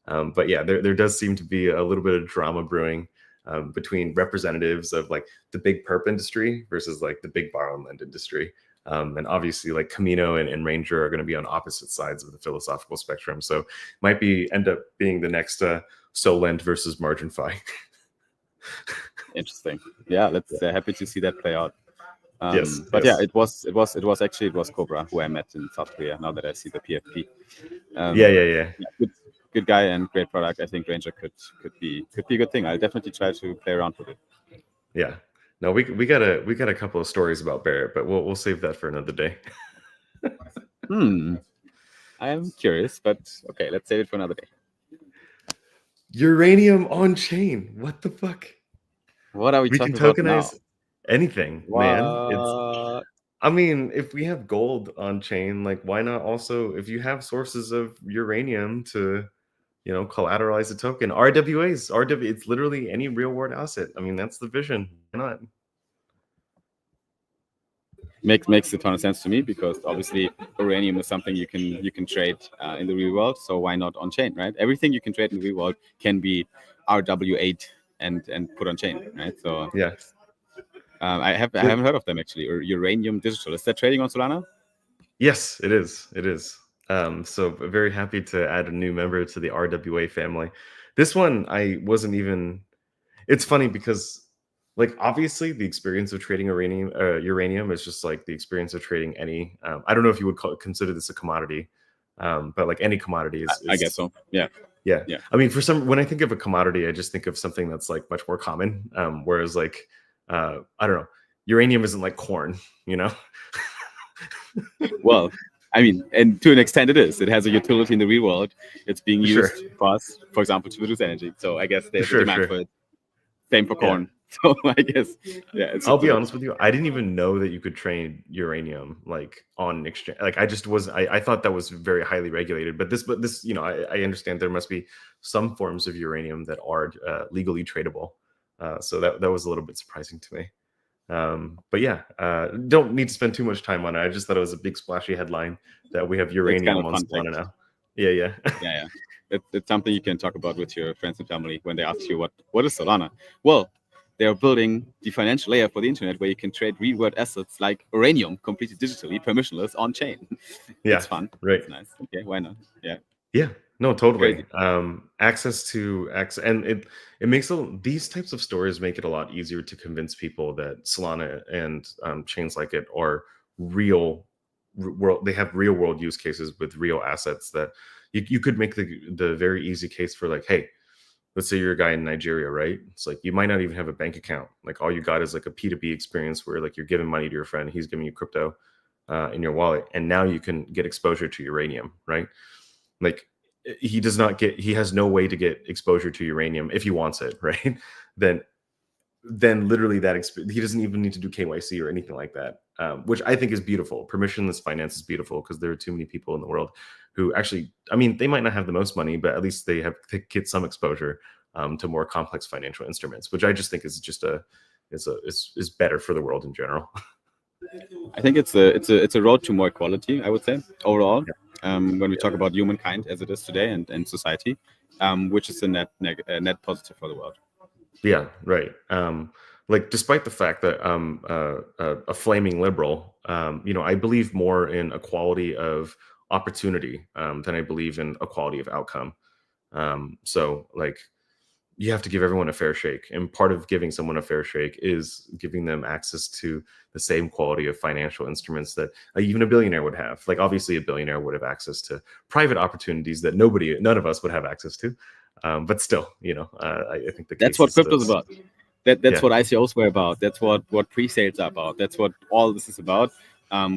But yeah, there does seem to be a little bit of drama brewing between representatives of like the big perp industry versus like the big borrow and lend industry. And obviously like Camino and Ranger are going to be on opposite sides of the philosophical spectrum. So might end up being the next Solend versus MarginFi. Interesting. Yeah, let's happy to see that play out. Yes. But yeah, it was Cobra who I met in South Korea. Now that I see the PFP, Yeah. good guy and great product. I think Ranger could be a good thing. I'll definitely try to play around with it. Yeah. No, we got a couple of stories about Barrett, but we'll save that for another day. I am curious, but okay, let's save it for another day. Uranium on chain. What the fuck? What are we We can talking about now? tokenize anything, man. I mean, if we have gold on chain, like why not also if you have sources of uranium to, you know, collateralize a token? RWAs, it's literally any real world asset. I mean, that's the vision. Why not? Makes a ton of sense to me because obviously uranium is something you can trade in the real world. So why not on chain, right? Everything you can trade in the real world can be RW8 and put on chain, right? So Yeah. I haven't heard of them actually. Or Uranium Digital, is that trading on Solana? Yes, it is. It is. So very happy to add a new member to the RWA family. This one I wasn't even. It's funny because, like, obviously the experience of trading uranium is just like the experience of trading any. I don't know if you would consider this a commodity, but like any commodity is. I guess so. Yeah. Yeah. I mean, when I think of a commodity, I just think of something that's like much more common. Whereas like, I don't know, uranium isn't like corn, you know. Well, I mean, and to an extent it is. It has a utility in the real world. It's being used for us, for example, to produce energy. So I guess there's a demand for it. Same for corn. So I guess, yeah, it's I'll be honest with you. I didn't even know that you could trade uranium like on exchange. Like I just was. I thought that was very highly regulated. But this, I understand there must be some forms of uranium that are legally tradable. So that was a little bit surprising to me. But yeah, don't need to spend too much time on it. I just thought it was a big splashy headline that we have it's kind uranium of on fun Solana fact. now. Yeah. Yeah. It's something you can talk about with your friends and family when they ask you what is Solana. Well, they're building the financial layer for the internet where you can trade real world assets like uranium completely digitally, permissionless on chain. Yeah, It's fun. right. It's nice. Okay, why not? Yeah. Yeah, no, totally. Crazy. Access to access, and it makes these types of stories make it a lot easier to convince people that Solana and chains like it are real world. They have real world use cases with real assets that you could make the very easy case for like, hey, let's say you're a guy in Nigeria, right? It's like you might not even have a bank account. Like all you got is like a P2P experience where like you're giving money to your friend, he's giving you crypto in your wallet, and now you can get exposure to uranium, right? Like he has no way to get exposure to uranium if he wants it, right? then literally he doesn't even need to do KYC or anything like that, which I think is beautiful. Permissionless finance is beautiful because there are too many people in the world who actually, I mean, they might not have the most money, but at least they get some exposure to more complex financial instruments, which I just think is just is better for the world in general. I think it's a road to more equality, I would say, overall. When we talk about humankind as it is today and society, which is a net positive for the world. Yeah, right. Like despite the fact that I'm a flaming liberal, I believe more in equality of opportunity than I believe in equality of outcome. So like you have to give everyone a fair shake, and part of giving someone a fair shake is giving them access to the same quality of financial instruments that even a billionaire would have. Like obviously a billionaire would have access to private opportunities that none of us would have access to. But still, I think the That's case what is crypto is about. That's yeah, what ICOs were about. That's what pre-sales are about. That's what all this is about.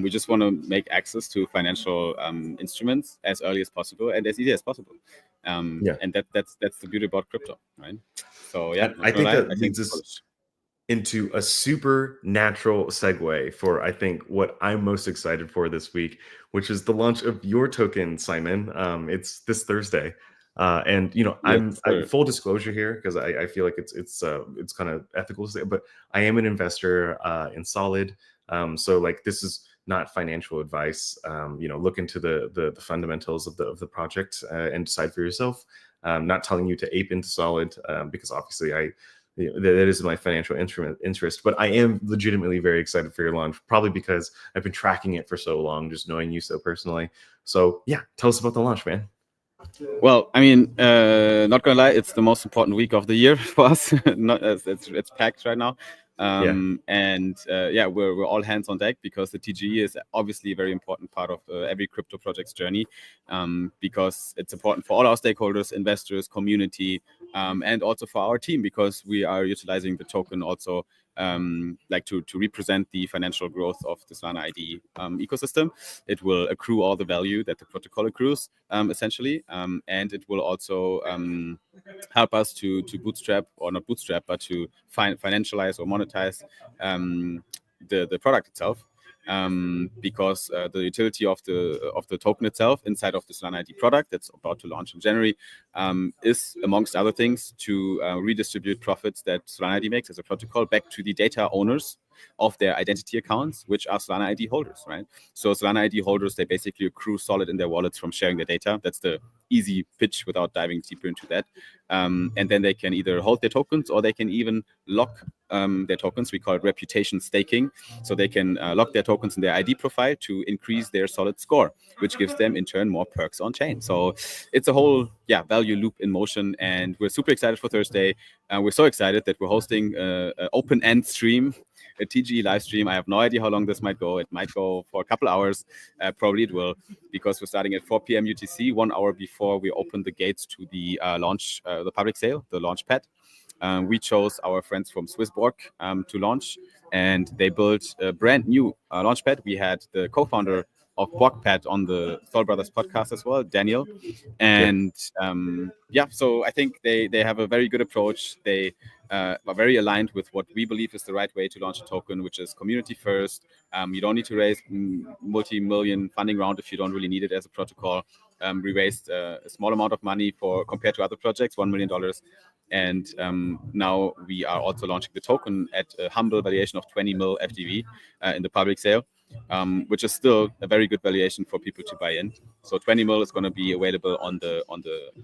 We just want to make access to financial instruments as early as possible and as easy as possible. yeah. And that's the beauty about crypto, right? So yeah, And not I gonna think lie, that I think leads us into a super natural segue for I think what I'm most excited for this week, which is the launch of your token, Simon. It's this Thursday, and yes, I sir. full disclosure here because I feel like it's kind of ethical to say, but I am an investor in Solid, so like this is not financial advice. Look into the fundamentals of the project and decide for yourself. Not telling you to ape into Solid because obviously that is my financial interest, but I am legitimately very excited for your launch, probably because I've been tracking it for so long, just knowing you so personally. So yeah, tell us about the launch, man. Well, I mean, not gonna lie, it's the most important week of the year for us. Not it's packed right now, and yeah, we're all hands on deck because the TGE is obviously a very important part of every crypto project's journey, because it's important for all our stakeholders, investors, community, and also for our team because we are utilizing the token also like to represent the financial growth of the Solana ID ecosystem. It will accrue all the value that the protocol accrues, essentially, and it will also help us to bootstrap, or not bootstrap, but to financialize or monetize the product itself. Because the utility of the token itself inside of the Solana ID product that's about to launch in January is, amongst other things, to redistribute profits that Solana ID makes as a protocol back to the data owners of their identity accounts, which are Solana ID holders, right? So Solana ID holders, they basically accrue Solid in their wallets from sharing their data. That's the easy pitch without diving deeper into that. And then they can either hold their tokens or they can even lock their tokens. We call it reputation staking. So they can lock their tokens in their ID profile to increase their Solid score, which gives them in turn more perks on chain. So it's a whole value loop in motion, and we're super excited for Thursday. We're so excited that we're hosting an open-end stream, a TGE live stream. I have no idea how long this might go. It might go for a couple hours. Probably it will, because we're starting at 4 p.m. UTC, 1 hour before we open the gates to the launch, the public sale, the launch pad. We chose our friends from Swissborg to launch, and they built a brand new launch pad. We had the co-founder of BorgPad on the SOLBROTHERS podcast as well, Daniel. And so I think they have a very good approach. They very aligned with what we believe is the right way to launch a token, which is community first. You don't need to raise multi-million funding round if you don't really need it as a protocol. We raised a small amount of money for compared to other projects, $1 million. And now we are also launching the token at a humble valuation of 20 mil FDV in the public sale, which is still a very good valuation for people to buy in. So 20 mil is going to be available on the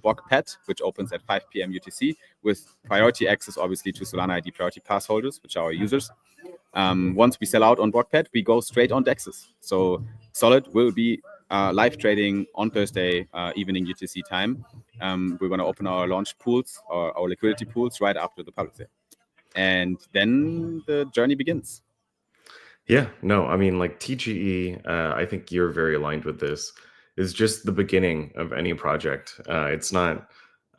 BOC pad, which opens at 5 p.m. UTC, with priority access, obviously, to Solana ID priority pass holders, which are our users. Once we sell out on BOC we go straight on DEXs. So Solid will be live trading on Thursday evening UTC time. We're going to open our launch pools, or our liquidity pools, right after the public sale. And then the journey begins. Yeah, no, I mean, like TGE, I think you're very aligned with this, is just the beginning of any project. It's not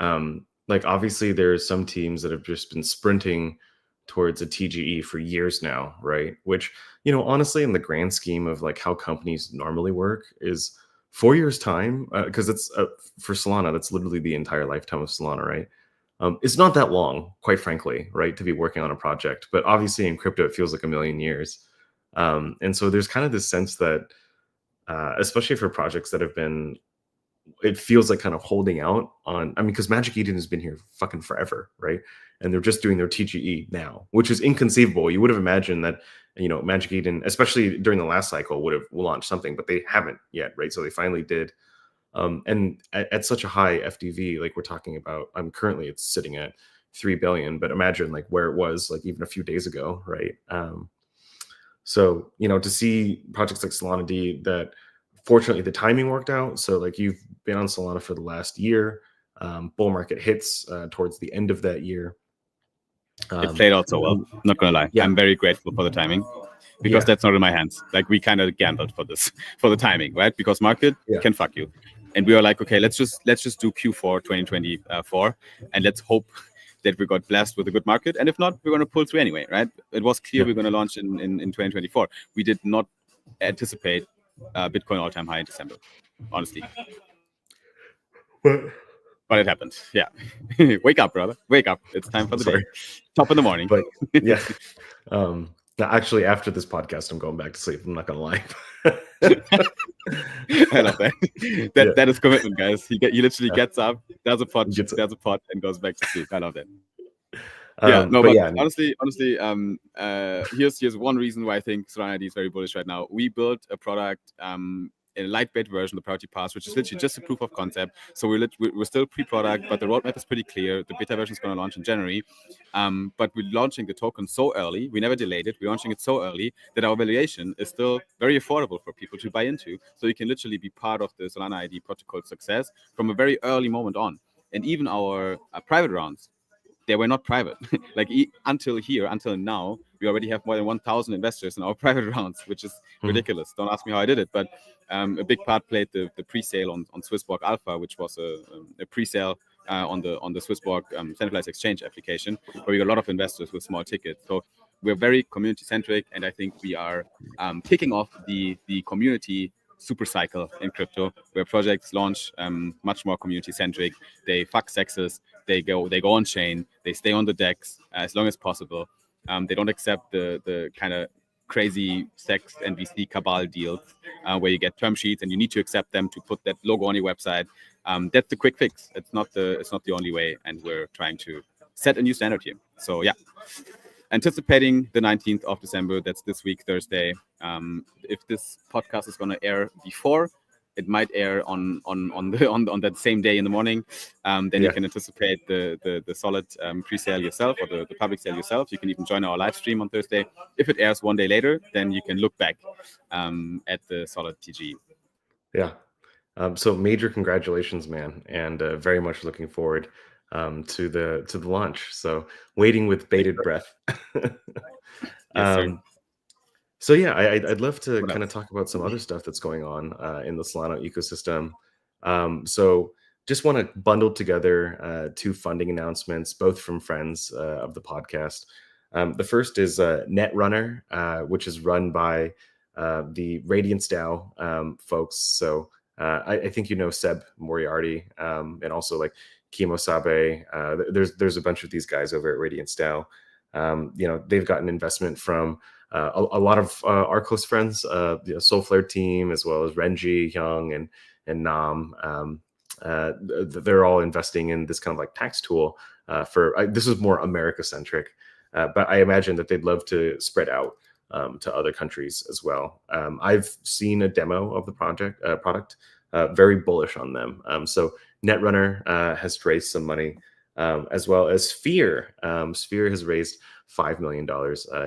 like, obviously there's some teams that have just been sprinting towards a TGE for years now, right? Which, honestly, in the grand scheme of like how companies normally work, is 4 years time, because it's for Solana, that's literally the entire lifetime of Solana, right? It's not that long, quite frankly, right, to be working on a project. But obviously in crypto, it feels like a million years. And so there's kind of this sense that, especially for projects that have been, it feels like kind of holding out on, I mean, because Magic Eden has been here fucking forever, right? And they're just doing their TGE now, which is inconceivable. You would have imagined that, Magic Eden, especially during the last cycle, would have launched something, but they haven't yet, right? So they finally did. And at such a high FDV, like we're talking about, currently it's sitting at 3 billion, but imagine like where it was like even a few days ago, right? So, to see projects like Solana D, that fortunately the timing worked out. So like you've been on Solana for the last year, bull market hits towards the end of that year. It played out so well, not gonna lie. Yeah. I'm very grateful for the timing, because that's not in my hands. Like, we kind of gambled for the timing, right? Because market can fuck you. And we were like, okay, let's just do Q4 2024, and let's hope that we got blessed with a good market. And if not, we're going to pull through anyway, right? It was clear we're going to launch in 2024. We did not anticipate Bitcoin all-time high in December, honestly. But it happened. Yeah. Wake up, brother. Wake up. It's time for the day. Top in the morning. But yeah. Actually, after this podcast, I'm going back to sleep. I'm not going to lie. I love that. That is commitment, guys. He literally gets up, does a pot, and goes back to sleep. I love that. Honestly, here's one reason why I think Solana ID is very bullish right now. We built a product, a lightweight version, the Priority Pass, which is literally just a proof of concept. So we're still pre-product, but the roadmap is pretty clear. The beta version is going to launch in January. But we're launching the token so early, we never delayed it. We're launching it so early that our valuation is still very affordable for people to buy into. So you can literally be part of the Solana ID protocol success from a very early moment on. And even our private rounds, they were not private. Like until now, we already have more than 1,000 investors in our private rounds, which is ridiculous. Don't ask me how I did it, but a big part played the pre-sale on Swissborg Alpha, which was a pre-sale on the Swissborg centralized exchange application, where we got a lot of investors with small tickets. So we're very community-centric, and I think we are kicking off the community super cycle in crypto, where projects launch much more community-centric. They fuck sexes. They go on chain. They stay on the DEX as long as possible. They don't accept the kind of crazy sex and VC cabal deals where you get term sheets and you need to accept them to put that logo on your website. That's the quick fix. It's not the only way, and we're trying to set a new standard here. So yeah, anticipating the 19th of December. That's this week, Thursday. If this podcast is going to air before, it might air on that same day in the morning. Then you can anticipate the Solid pre-sale yourself, or the public sale yourself. You can even join our live stream on Thursday. If it airs one day later, then you can look back at the Solid TG. Yeah. So major congratulations, man, and very much looking forward to the launch. So waiting with bated breath. Yes, sir. So yeah, I'd love to kind of talk about some other stuff that's going on in the Solana ecosystem. So just want to bundle together two funding announcements, both from friends of the podcast. The first is Netrunner, which is run by the Radiance DAO folks. So I think Seb Moriarty, and also like Kimosabe. There's a bunch of these guys over at Radiant Style. They've gotten investment from a lot of our close friends, Soulflare team, as well as Renji, Hyung, and Nam. They're all investing in this kind of like tax tool this is more America centric, but I imagine that they'd love to spread out to other countries as well. I've seen a demo of the product, very bullish on them. So Netrunner has raised some money, as well as Sphere. Sphere has raised $5 million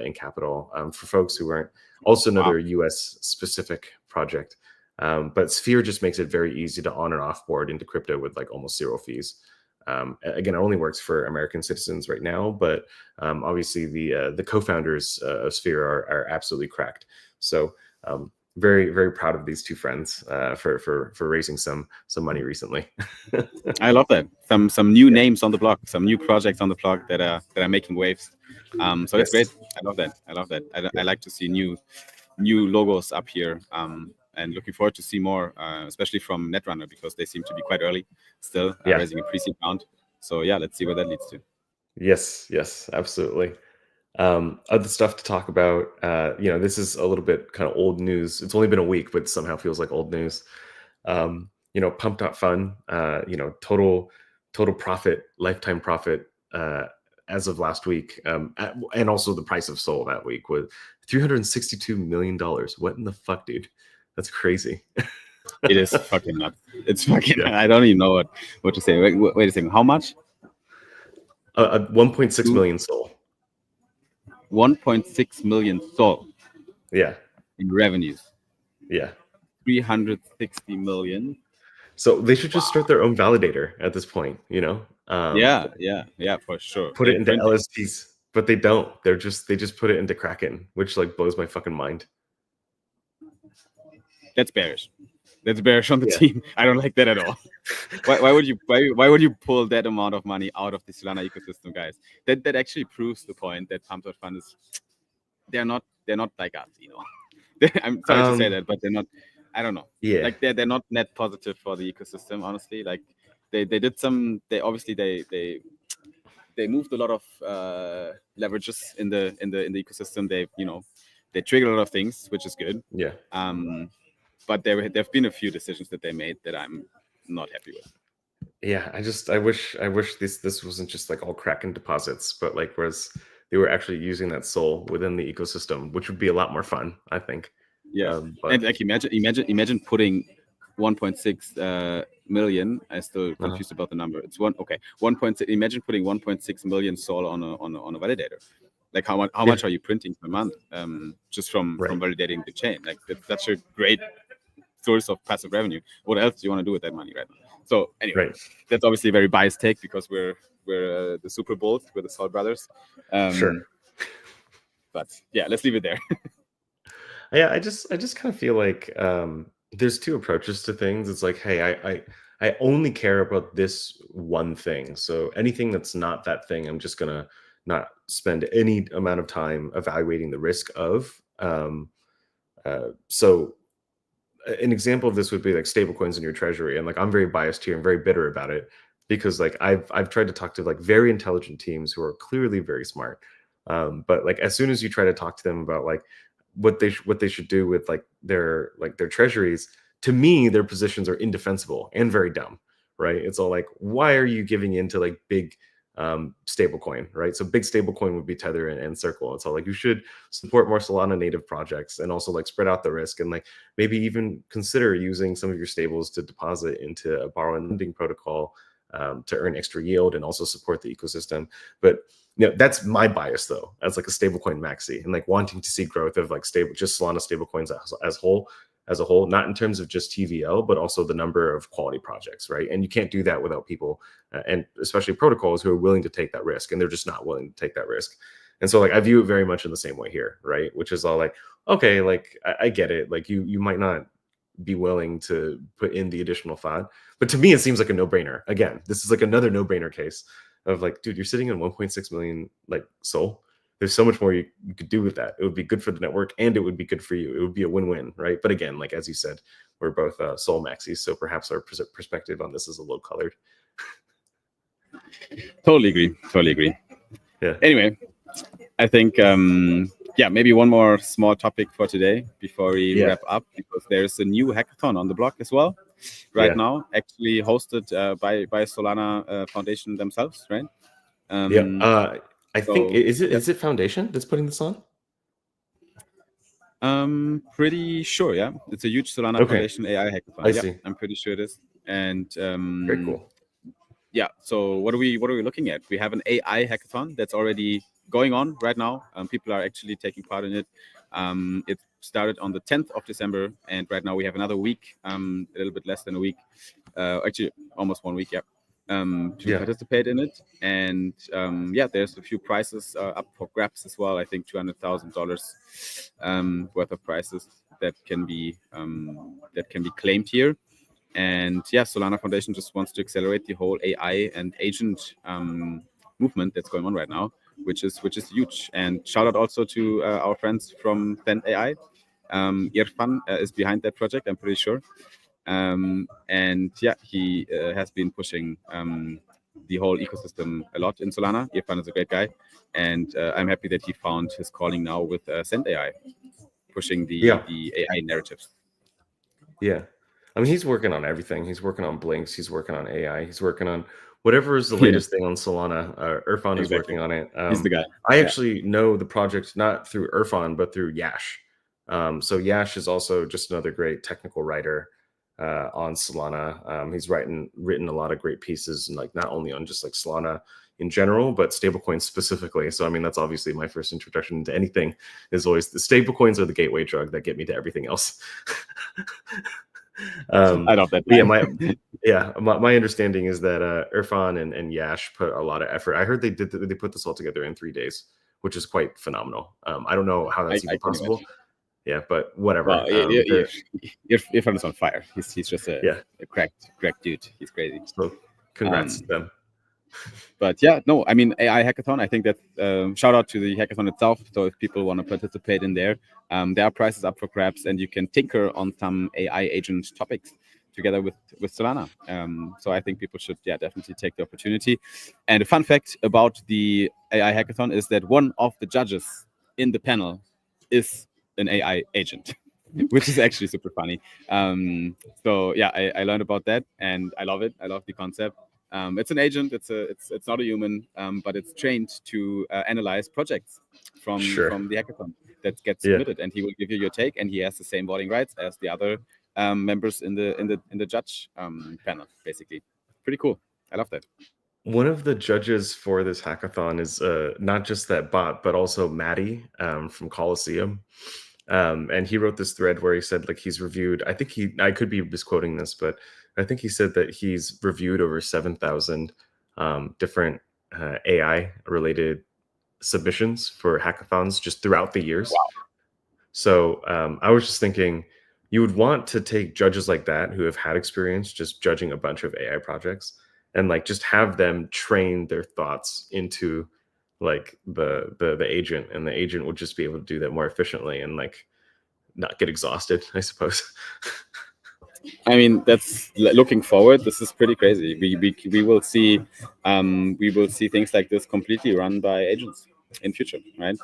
in capital for folks who aren't. Also another US specific project. But Sphere just makes it very easy to on and off board into crypto with like almost zero fees. Again, it only works for American citizens right now, but obviously the co-founders of Sphere are absolutely cracked. So very, very proud of these two friends for raising some money recently. I love that. Some new names on the block, some new projects on the block that are making waves. So that's great. I love that. I like to see new logos up here. And looking forward to see more, especially from Netrunner, because they seem to be quite early still, raising a pre-seed round. So yeah, let's see where that leads to. Yes, absolutely. Other stuff to talk about. This is a little bit kind of old news. It's only been a week, but somehow feels like old news. Pump.fun, total profit, lifetime profit, as of last week, and also the price of Sol that week was $362 million. What in the fuck, dude? That's crazy. It is fucking nuts. It's fucking. I don't even know what to say. Wait a second. How much? 1.6 million Sol. 1.6 million Sol. Yeah. In revenues. Yeah. 360 million. So they should just start their own validator at this point, Yeah, for sure. Put it into LSPs, but they don't. They just put it into Kraken, which like blows my fucking mind. That's bearish. That's bearish on the team. I don't like that at all. Why would you pull that amount of money out of the Solana ecosystem, guys? That actually proves the point that Pump.fun is they're not like us, I'm sorry to say that, but they're not. I don't know. Yeah. Like they're not net positive for the ecosystem, honestly. Like they did some. They obviously they moved a lot of leverages in the ecosystem. They triggered a lot of things, which is good. Yeah. But there have been a few decisions that they made that I'm not happy with. Yeah, I wish this wasn't just like all Kraken deposits, but like whereas they were actually using that Sol within the ecosystem, which would be a lot more fun, I think. Yeah, and like imagine putting 1.6 million. I'm still confused about the number. It's 1.6. Imagine putting 1.6 million Sol on a validator. Like how much are you printing per month? Just from validating the chain. Like that's such a great source of passive revenue. What else do you want to do with that money right now? So anyway, that's obviously a very biased take because we're the Super Bowls, we're the Sol brothers. Sure. But yeah, let's leave it there. Yeah, I just kind of feel like there's two approaches to things. It's like, hey, I only care about this one thing. So anything that's not that thing, I'm just gonna not spend any amount of time evaluating the risk of. So an example of this would be like stablecoins in your treasury, and like I'm very biased here and very bitter about it because like I've tried to talk to like very intelligent teams who are clearly very smart, but like as soon as you try to talk to them about like what they should do with like their treasuries, to me their positions are indefensible and very dumb, right? It's all like, why are you giving into like big stablecoin, right? So big stablecoin would be Tether and Circle. It's all like you should support more Solana native projects and also like spread out the risk and like maybe even consider using some of your stables to deposit into a borrow and lending protocol to earn extra yield and also support the ecosystem. But that's my bias though, as like a stablecoin maxi and like wanting to see growth of like just Solana stablecoins as a whole, not in terms of just TVL, but also the number of quality projects, right? And you can't do that without people, and especially protocols who are willing to take that risk, and they're just not willing to take that risk. And so like I view it very much in the same way here, right? Which is all like, okay, like I get it, like you might not be willing to put in the additional thought, but to me it seems like a no-brainer. Again, this is like another no-brainer case of like, dude, you're sitting on 1.6 million like Sol. There's so much more you could do with that. It would be good for the network and it would be good for you. It would be a win-win, right? But again, like as you said, we're both Sol maxis, so perhaps our perspective on this is a little colored. Totally agree. Yeah. Anyway, I think maybe one more small topic for today before we wrap up, because there's a new hackathon on the block as well right now, actually hosted by Solana Foundation themselves, right? I think is it Foundation that's putting this on? Pretty sure, yeah. It's a huge Solana Foundation AI hackathon. I see. I'm pretty sure it is. And very cool. Yeah, so what are we looking at? We have an AI hackathon that's already going on right now. People are actually taking part in it. It started on the 10th of December, and right now we have another week, a little bit less than a week, actually almost 1 week, to participate in it. And there's a few prizes up for grabs as well. I think $200,000 worth of prizes that can be claimed here. And Solana Foundation just wants to accelerate the whole AI and agent movement that's going on right now, which is huge. And shout out also to our friends from Fend AI. Irfan is behind that project, I'm pretty sure. He has been pushing the whole ecosystem a lot in Solana. Irfan is a great guy, and I'm happy that he found his calling now with Send AI, pushing the AI narratives. Yeah. I mean, he's working on everything. He's working on Blinks. He's working on AI. He's working on whatever is the latest thing on Solana. Irfan is working on it. He's the guy. I actually know the project not through Irfan, but through Yash. So Yash is also just another great technical writer on Solana. He's written a lot of great pieces, and like not only on just like Solana in general, but stablecoins specifically. So I mean, that's obviously my first introduction to anything. Is always the stablecoins are the gateway drug that get me to everything else. I love that. My understanding is that Irfan and Yash put a lot of effort. I heard they put this all together in 3 days, which is quite phenomenal. I don't know how that's even possible. Imagine. Yeah, but whatever. Well, Irfan is on fire. He's just a cracked dude. He's crazy. So congrats to them. But I mean, AI hackathon, I think that shout out to the hackathon itself. So if people want to participate in there are prizes up for grabs, and you can tinker on some AI agent topics together with Solana. So I think people should definitely take the opportunity. And a fun fact about the AI hackathon is that one of the judges in the panel is an AI agent, which is actually super funny. I learned about that, and I love it. I love the concept. It's an agent. It's not a human, but it's trained to analyze projects from the hackathon that gets submitted, and he will give you your take, and he has the same voting rights as the other members in the judge panel. Basically, pretty cool. I love that. One of the judges for this hackathon is not just that bot, but also Maddie from Coliseum. And he wrote this thread where he said, like, he's reviewed, I could be misquoting this, but I think he said that he's reviewed over 7,000 different AI related submissions for hackathons just throughout the years. Wow. So I was just thinking, you would want to take judges like that who have had experience just judging a bunch of AI projects, and like just have them train their thoughts into like the agent, and the agent would just be able to do that more efficiently and like not get exhausted, I suppose. I mean, that's looking forward. This is pretty crazy. We will see things like this completely run by agents in future, right?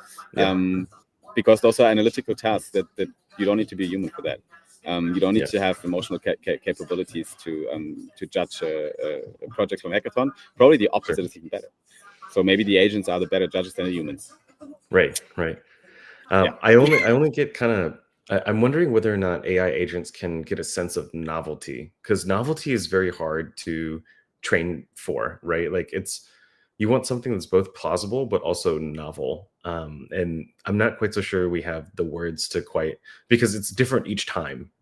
Because those are analytical tasks that you don't need to be a human for that. You don't need to have emotional capabilities to judge a project from hackathon. Probably the opposite is even better. So maybe the agents are the better judges than the humans. Right. I only get kind of. I'm wondering whether or not AI agents can get a sense of novelty, because novelty is very hard to train for, right? Like you want something that's both plausible but also novel. And I'm not quite so sure we have the words to quite, because it's different each time.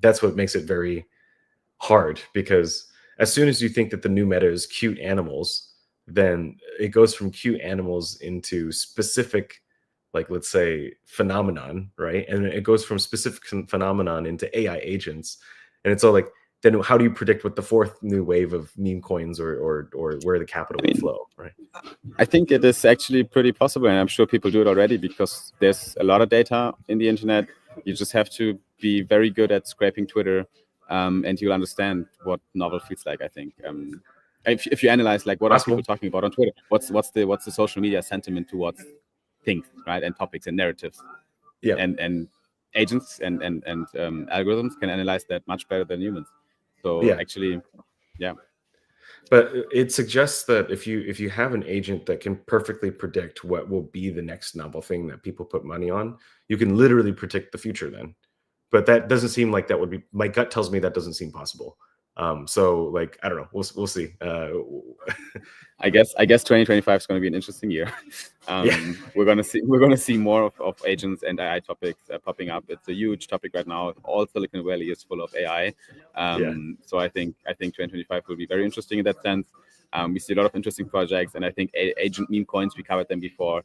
That's what makes it very hard, because as soon as you think that the new meta is cute animals, then it goes from cute animals into specific, like, let's say, phenomenon, right? And it goes from specific phenomenon into AI agents. And it's all like, then how do you predict what the fourth new wave of meme coins or where the capital will flow, right? I think it is actually pretty possible, and I'm sure people do it already, because there's a lot of data in the internet. You just have to be very good at scraping Twitter, and you'll understand what novel feels like, I think. if you analyze like what are Possible. people talking about on Twitter, what's the social media sentiment towards things, right, and topics and narratives, Yeah. and agents and algorithms can analyze that much better than humans. So Yeah. actually, yeah. But it suggests that if you have an agent that can perfectly predict what will be the next novel thing that people put money on, you can literally predict the future then. But that doesn't seem like that would be, my gut tells me that doesn't seem possible. So like, I don't know, we'll see. I guess 2025 is going to be an interesting year. Yeah. We're going to see more of agents and AI topics popping up. It's a huge topic right now. All Silicon Valley is full of AI. Yeah. So I think 2025 will be very interesting in that sense. We see a lot of interesting projects, and I think agent meme coins, we covered them before.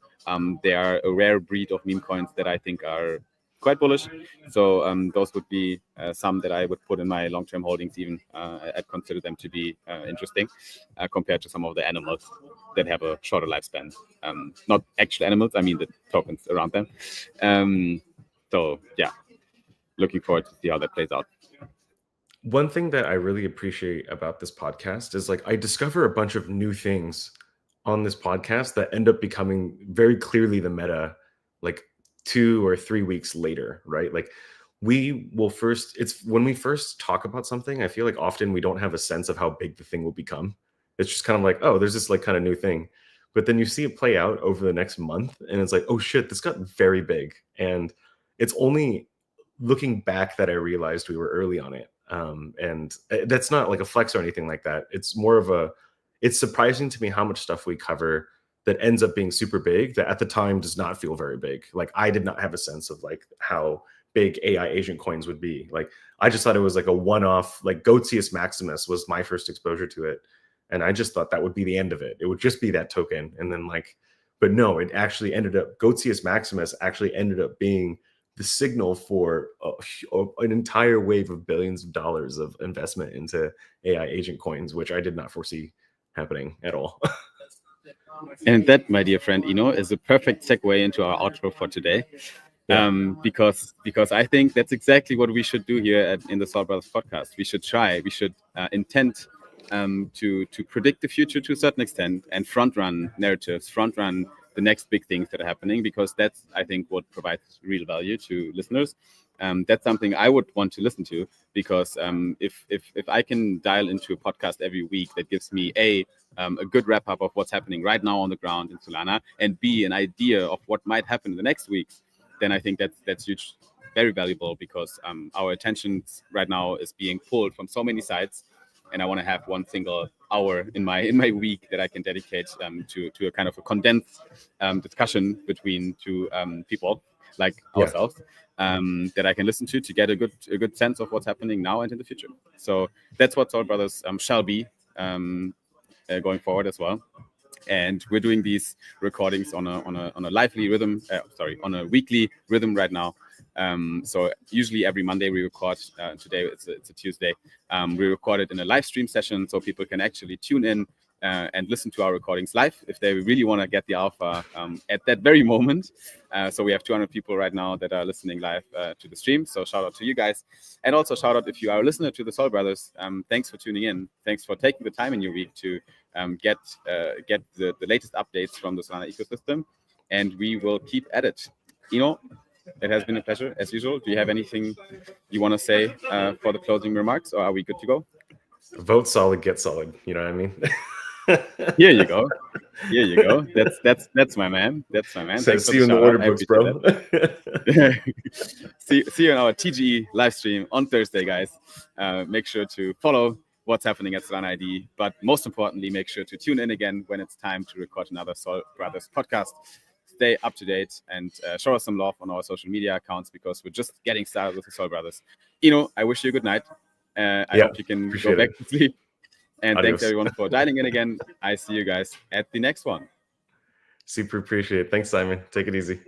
They are a rare breed of meme coins that I think are quite bullish. So those would be some that I would put in my long-term holdings. Even I'd consider them to be interesting compared to some of the animals that have a shorter lifespan. Not actual animals, I mean the tokens around them. So yeah, looking forward to see how that plays out. One thing that I really appreciate about this podcast is like I discover a bunch of new things on this podcast that end up becoming very clearly the meta like 2 or 3 weeks later, right? Like we will first, it's when we first talk about something, I feel like often we don't have a sense of how big the thing will become. It's just kind of like, oh, there's this like kind of new thing. But then you see it play out over the next month and it's like, oh shit, this got very big. And it's only looking back that I realized we were early on it. And that's not like a flex or anything like that. It's more of a, it's surprising to me how much stuff we cover that ends up being super big that at the time does not feel very big. Like I did not have a sense of like how big AI agent coins would be. Like I just thought it was like a one-off, like Gotius Maximus was my first exposure to it. And I just thought that would be the end of it. It would just be that token. And then like, but no, it actually ended up, Gotius Maximus actually ended up being the signal for an entire wave of billions of dollars of investment into AI agent coins, which I did not foresee happening at all. And that, my dear friend Eno, is a perfect segue into our outro for today. Yeah. Because I think that's exactly what we should do here in the SOLBROTHERS podcast. We should intend to predict the future to a certain extent and front run narratives, front run the next big things that are happening, because that's, I think, what provides real value to listeners. That's something I would want to listen to, because if I can dial into a podcast every week that gives me a good wrap up of what's happening right now on the ground in Solana, and B, an idea of what might happen in the next weeks, then I think that's huge, very valuable, because our attention right now is being pulled from so many sides, and I want to have one single hour in my week that I can dedicate to a kind of a condensed discussion between two people like ourselves, that I can listen to get a good sense of what's happening now and in the future. So that's what SOLBROTHERS shall be going forward as well. And we're doing these recordings on a lively rhythm, on a weekly rhythm right now. So usually every Monday we record. Today it's a Tuesday. We record it in a live stream session, so people can actually tune in and listen to our recordings live if they really want to get the alpha at that very moment. So we have 200 people right now that are listening live to the stream. So shout out to you guys, and also shout out if you are a listener to the SOLBROTHERS. Thanks for tuning in. Thanks for taking the time in your week to get the latest updates from the Solana ecosystem, and we will keep at it. Eno, it has been a pleasure as usual. Do you have anything you want to say for the closing remarks, or are we good to go? Vote solid, get solid. You know what I mean? Here you go. Here you go. That's my man. That's my man. So Thanks see for you in the shout order out. books, bro. See you in our TGE live stream on Thursday, guys. Make sure to follow what's happening at Solana ID, but most importantly, make sure to tune in again when it's time to record another SOLBROTHERS podcast. Stay up to date and show us some love on our social media accounts, because we're just getting started with the SOLBROTHERS. Eno, I wish you a good night. I hope you can go back to sleep. And Adios. Thanks everyone for dialing in again. I see you guys at the next one. Super appreciate it. Thanks, Simon. Take it easy.